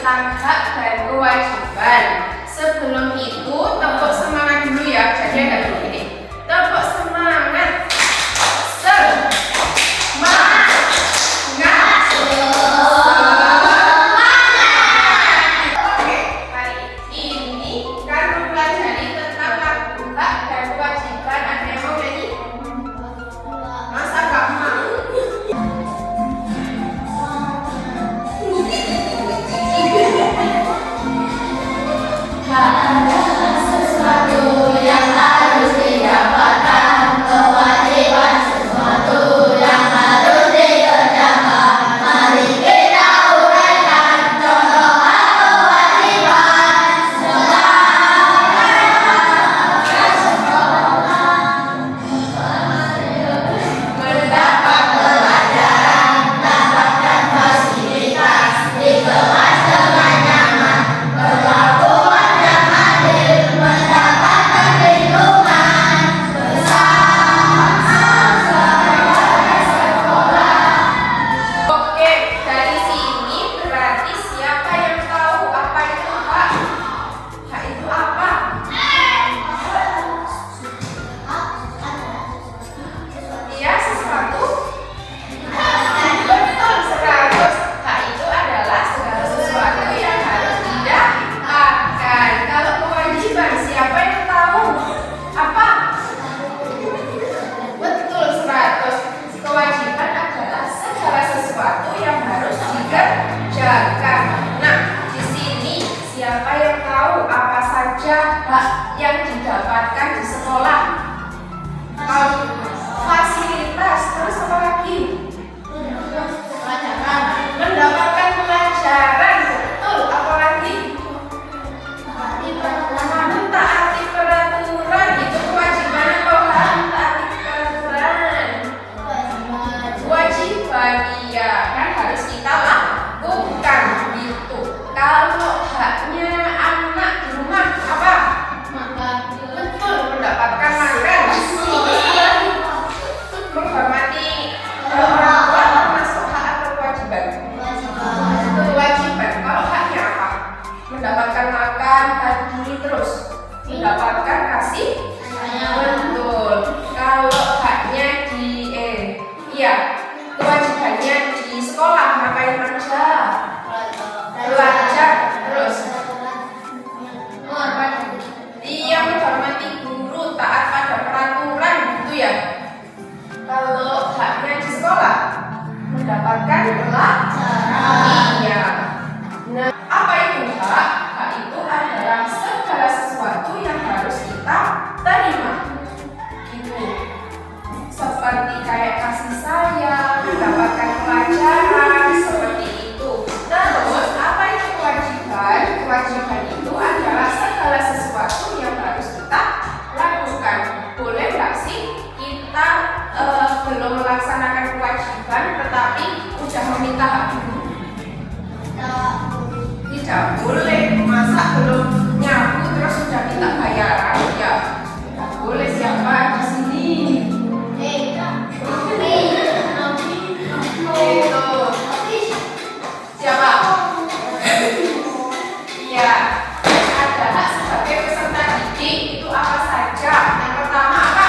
tentang hak dan kewajiban. Sebelum itu, tepuk semangat dulu ya. Jadi ada begini. Tepuk semangat. Oke, hari ini kan mempelajari tentang hak dan kewajiban. Ada yang mau nyanyi? Masa gak mau? Sesuatu yang harus didapatkan, kewajiban sesuatu yang harus dikerjakan. Mari kita uraikan contoh hak kewajiban. Mendapat pelajaran, mendapatkan fasilitas, dikemas dengan nyaman, perlakuan yang adil, mendapatkan lingkungan bersama sekolah. Oke, dari sini berarti siapa yang tahu apa itu hak? Hak itu apa? Iya, sesuatu. Betul, 100. Hak itu adalah segala sesuatu yang harus didapatkan. Kalau kewajiban, siapa yang tahu? Apa? Betul, 100. Kewajiban adalah segala sesuatu yang harus dikerjakan. Nah, di sini siapa yang tahu apa saja hak yang didapatkan di sekolah? Fasilitas, terus apa lagi? Mendapatkan pelajaran, betul. Apa lagi? Mentaati peraturan, itu kewajiban atau hak? Mentaati peraturan. Kewajiban, iya kan harus kita lakukan gitu. Kalau haknya anak di rumah apa? Betul, mendapatkan makan. Menghormati orang tua termasuk hak atau kewajiban? Kewajiban. Kalau haknya apa? Mendapatkan makan, tadi terus mendapatkan kasih. Betul. Kalau haknya iya, kewajibannya di sekolah ngapain aja? Belajar terus. Iya, menghormati guru, taat pada peraturan gitu ya. Kalau haknya di sekolah mendapatkan pelajaran. Iya. Nah, apa itu hak? Hak itu adalah segala sesuatu yang harus kita terima. Gitu. Seperti kayak kasih sayang, mendapatkan pelajaran, seperti itu. Terus, apa itu kewajiban? Kewajiban itu adalah segala sesuatu yang harus kita lakukan. Boleh nggak sih kita belum melaksanakan kewajiban tetapi udah meminta hak dulu? Tidak boleh. Masa belum nyapu terus sudah minta bayaran? Ya, tidak boleh. Siapa di sini? Itu siapa? Iya, ada hak sebagai peserta didik. Itu apa saja? Yang pertama apa?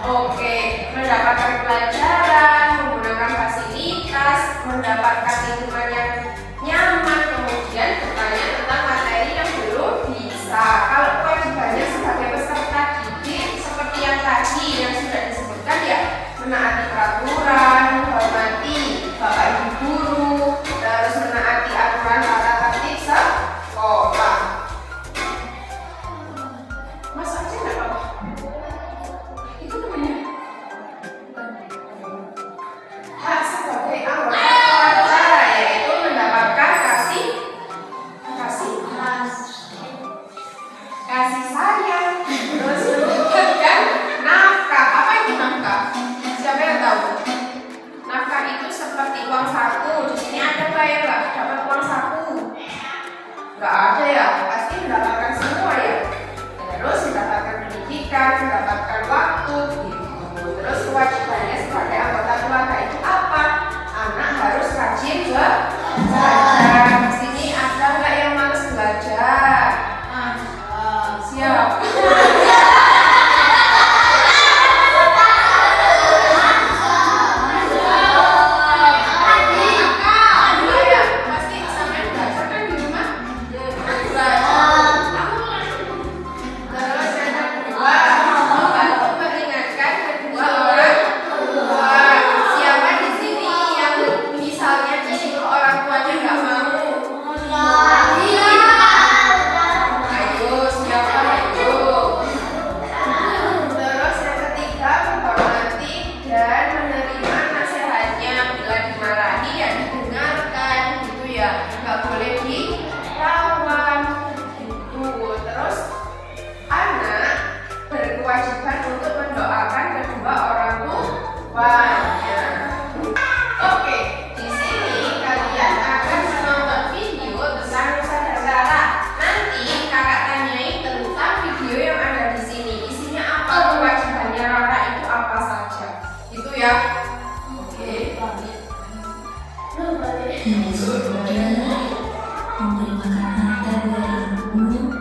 Oke, mendapatkan pelajaran, menggunakan fasilitas, mendapatkan lingkungan yang nyaman, kemudian bertanya tentang materi yang belum bisa. Kalau kewajibannya sebagai peserta didik seperti yang tadi yang sudah disebutkan ya, menaati peraturan, menghormati bapak ibu guru, terus menaati aturan tata tertib sekolah. Mas aja nggak apa-apa. Itu temennya. Hak sebagai anggota keluarga yaitu mendapatkan kasih Nggak ada ya, pasti mendapatkan semua ya. Terus mendapatkan pendidikan, mendapatkan waktu gitu. Terus kewajibannya sebagai anggota keluarga itu apa? Anak harus rajin belajar. Di sini ada nggak yang malas belajar? Siap. Oke, di sini kalian akan menonton video tentang Nusa Dara. Nanti kakak tanyain tentang video yang ada di sini. Isinya apa, kewajibannya Rara itu apa saja. Itu ya. Oke. Ini saudara memberi makan harta 2000.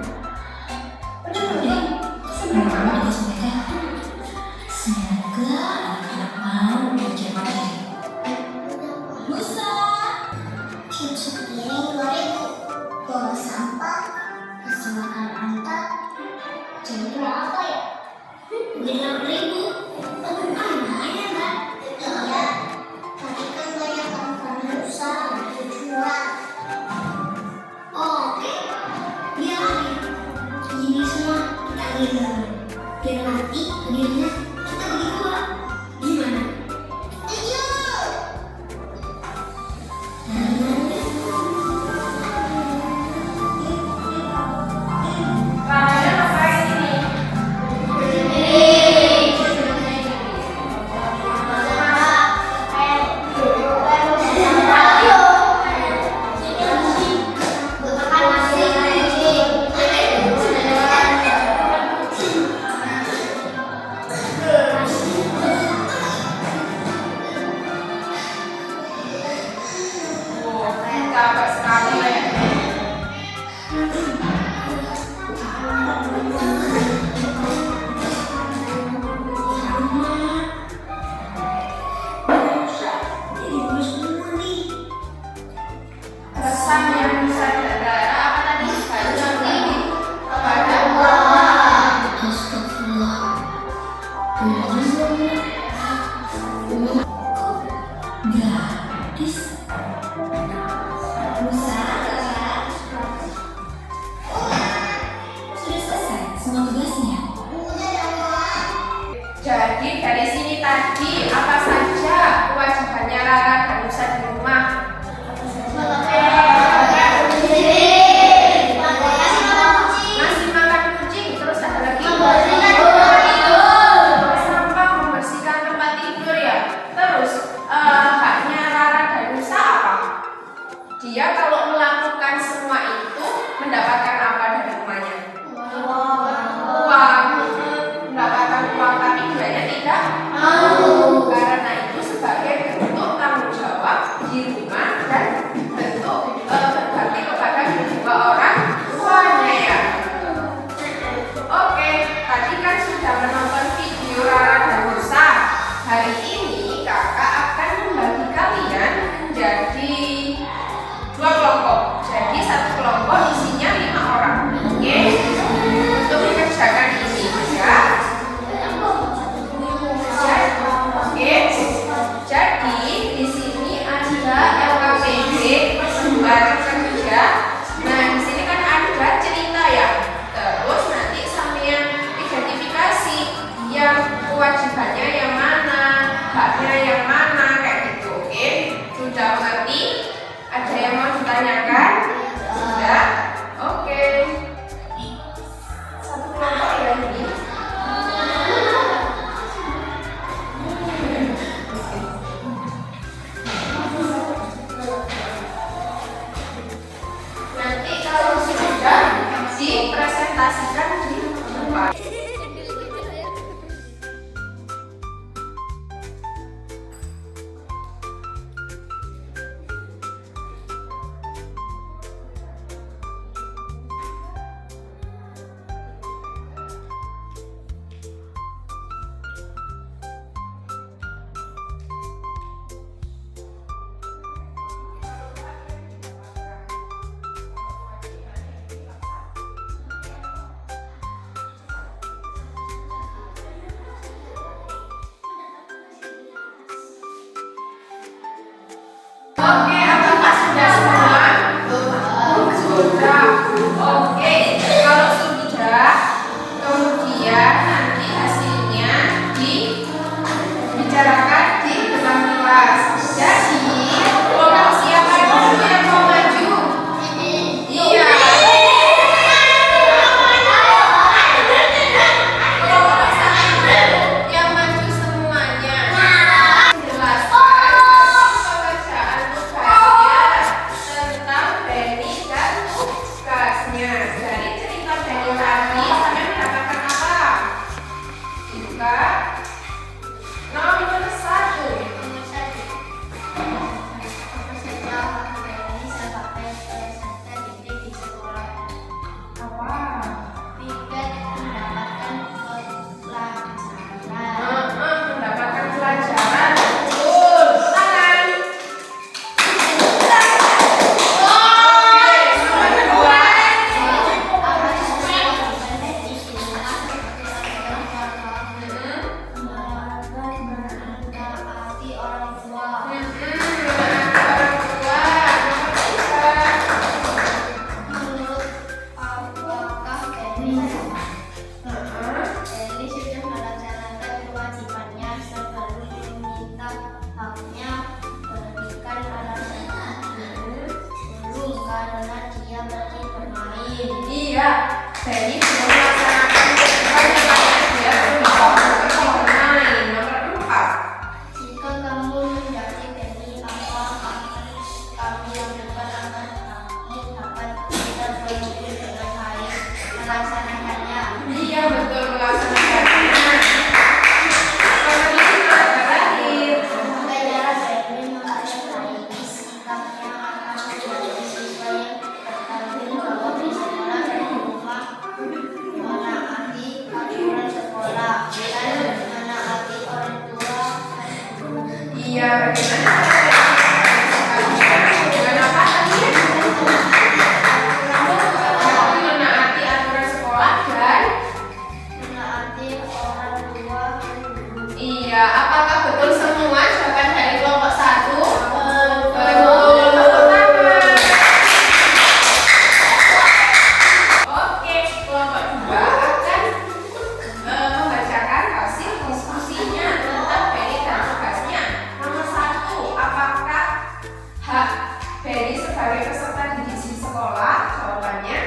Semoga anak-anak mau belajar mandiri. Nusa, Tiap sepiring 2000. Buang sampah, kasih makan antar. Jadi berapa ya? Udah 6.000. Lumayan kan? Iya. Tapi kan banyak orang Nusa yang jual. Oke. Biar ini semua kita ambil. Biar nanti hadiahnya kita bagi 2. Gimana? Setuju. Raranya ngapain ini? Capek sekali ya. Pesan yang Nusa Dara apa tadi? Bagi kepada astagfirullah. Gratis. Nusa, sudah selesai semua tugasnya. Jadi dari sini tadi apa saja kewajibannya Rara dan Nusa di rumah? Ngasih makan kucing, terus ada lagi sampah, membersihkan tempat tidur ya. Terus haknya Rara dan Nusa apa? Dia kalau melakukan semua itu mendapatkan apa dari rumahnya? Uang. Mendapatkan uang, tapi dianya tidak mau. Karena itu sebagai bentuk tanggung jawab di rumah dan bentuk berbakti kepada kedua orang tuanya ya. Oke, tadi kan sudah menonton video Rara dan Nusa. Hari ini kakak akan membagi kalian menjadi 2 kelompok. Jadi satu kelompok isinya 5 orang. Oke, untuk mengerjakan ini ya. Oke, jadi di sini ada LKPD lembar kerja. Nah, di sini kan ada cerita ya. Terus nanti sampean identifikasi yang kewajibannya yang mana, haknya yang mana kayak gitu. Oke, sudah mengerti? Ada yang mau ditanyakan? Sudah? Oke. Satu kelompok ya ini. Nanti kalau presentasikan di tempat. Oke, apakah sudah semua? Sudah. Oke, kalau sudah, kemudian nanti hasilnya dibicarakan di depan kelas. Jadi, kelompok siapa dulu yang mau maju? Iya. Kelompok satu yang maju semuanya. Jelaskan pembacaan tugasnya tentang Benny dan tugasnya. Dari cerita Benny tadi sampai mendapatkan apa? Buka nomor 1. Apa? Mendapatkan pelajaran. Betul. Tangan. Nomor 2. Karena dia pergi bermain. Iya, Benny belum melaksanakan kewajibannya. Dia belum pergi bermain. Nomor 4. Jika kamu menjadi Benny, apa kami yang depan akan kamu dapat tidak berlebih dengan baik melaksanakannya. Iya, betul melaksanakannya. Nomor 5 terakhir. Cara Benny memperbaiki sikapnya akan menjadi siswa yang bertanggung jawab di sekolah dan di rumah, menaati aturan sekolah dan menaati orang tua. Iya, bagaimana dengan apa tadi? Menaati aturan sekolah dan Menaati orang tua. iya, apakah betul semua jawaban dari kelompok 1? Betul, tepuk tangan. Oke, kelompok 2 akan membacakan hasil diskusinya tentang Benny dan tugasnya. Nomor 1, apakah hak Benny sebagai peserta didik di sekolah? Jawabannya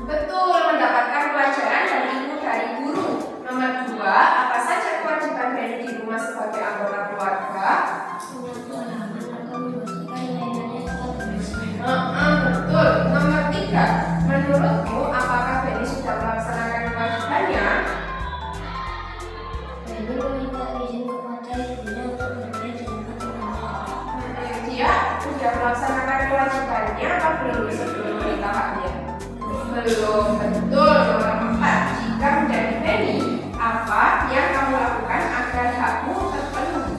betul, mendapatkan pelajaran dari ibu dari guru. Nomor 2, apa saja kewajiban Benny di rumah sebagai anggota keluarga? Betul. Nomor 3, menurutmu apakah Benny sudah melaksanakan kewajibannya? Dia sudah melaksanakan kewajibannya apa belum sebelum meminta haknya? Belum. Betul. Nomor 4, jika menjadi Benny, apa yang kamu lakukan agar hakmu terpenuhi?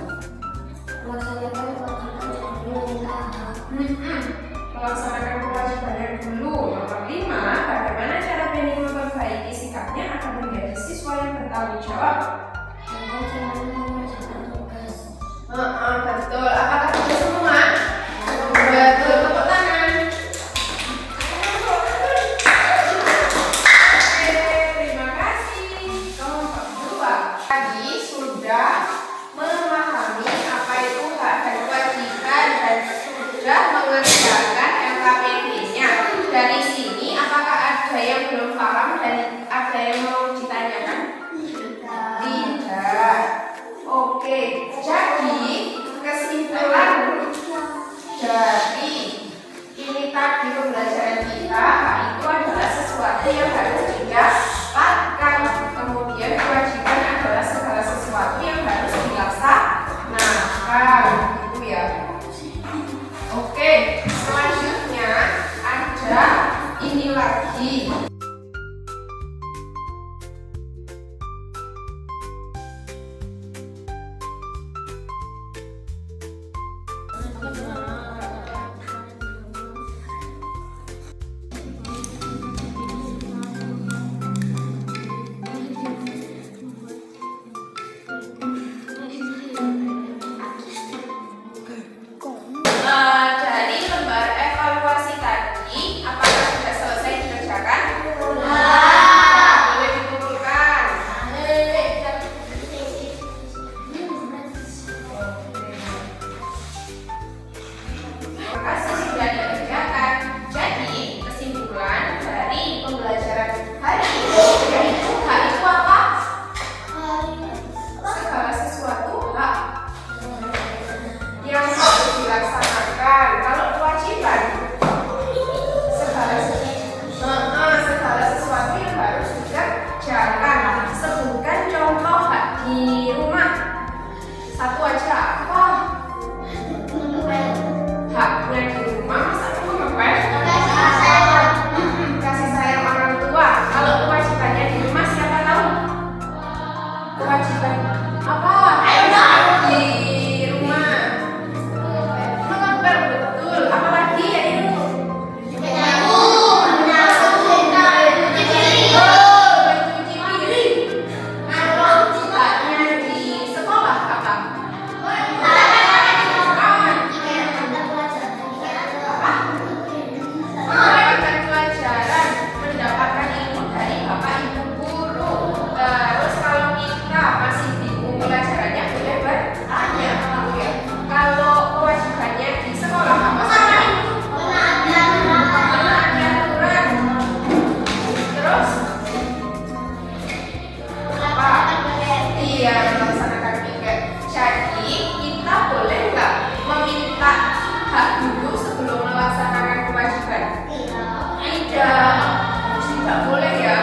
Melaksanakan kewajibannya dulu. Nomor 5, bagaimana cara Benny memperbaiki sikapnya agar menjadi siswa yang bertanggung jawab? Betul. Apakah betul semua? Betul. Tepuk tangan. Oke, terima kasih. Kelompok 2 tadi sudah memahami apa itu hak dan kewajiban dan sudah mengerti dilaksanakan. Kalau kewajiban, segala sesuatu yang harus dikerjakan. Sebutkan contoh hak di rumah. Satu aja, apa? Haknya di rumah, masa kamu ngepel? Kasih sayang orang tua. Kalau kewajibannya di rumah, siapa tahu? Kewajiban apa? Di rumah. Mengepel, betul. Apalagi ya itu? Mencuci piring. Haknya di sekolah apa? Mendapatkan pelajaran, mendapatkan ilmu dari bapak ibu guru. Terus kalau kita masih bingung pelajarannya, boleh bertanya. Kalau kewajibannya di sekolah apa saja? Menaati aturan. Terus apa? Iya, melaksanakan piket. Jadi kita boleh nggak meminta hak dulu sebelum melaksanakan kewajiban? Tidak boleh ya,